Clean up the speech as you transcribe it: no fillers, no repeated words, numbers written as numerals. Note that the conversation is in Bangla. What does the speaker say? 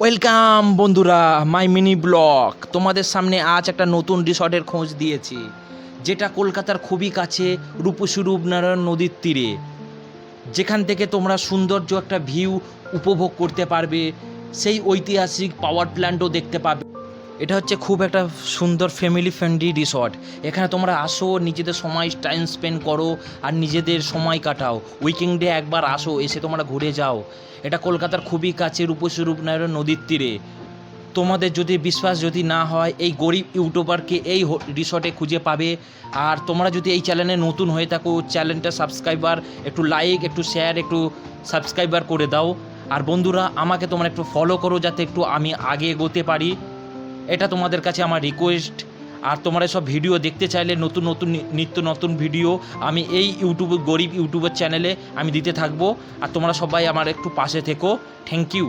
ওয়েলকাম বন্ধুরা, মাই মিনি ব্লগ তোমাদের সামনে আজ একটা নতুন রিসর্টের খোঁজ দিয়েছি, যেটা কলকাতার খুবই কাছে রূপসী রূপনারায়ণ নদীর তীরে, যেখান থেকে তোমরা সৌন্দর্য একটা ভিউ উপভোগ করতে পারবে, সেই ঐতিহাসিক পাওয়ার প্ল্যান্টও দেখতে পাবে। এটা হচ্ছে খুব একটা সুন্দর ফ্যামিলি ফ্রেন্ডলি রিসর্ট। এখানে তোমরা আসো, নিজেদের সময় টাইম স্পেন্ড করো আর নিজেদের সময় কাটাও। উইকেন্ডে একবার আসো, এসে তোমরা ঘুরে যাও। এটা কলকাতার খুবই কাছে রূপসী রূপনারায়ণ নদীর তীরে। তোমাদের যদি বিশ্বাস যদি না হয়, এই গরিব ইউটিউবারকে এই রিসর্টে খুঁজে পাবে। আর তোমরা যদি এই চ্যানেলে নতুন হয়ে থাকো, চ্যানেলটা সাবস্ক্রাইবার একটু লাইক, একটু শেয়ার, একটু সাবস্ক্রাইবার করে দাও। আর বন্ধুরা, আমাকে তোমরা একটু ফলো করো, যাতে একটু আমি আগে এগোতে পারি। এটা তোমাদের কাছে আমার রিকোয়েস্ট। আর তোমরা সব ভিডিও দেখতে চাইলে নতুন নতুন নিত্য নতুন ভিডিও আমি এই ইউটিউব গরিব ইউটিউবের চ্যানেলে আমি দিতে থাকবো। আর তোমরা সবাই আমার একটু পাশে থেকো। Thank you.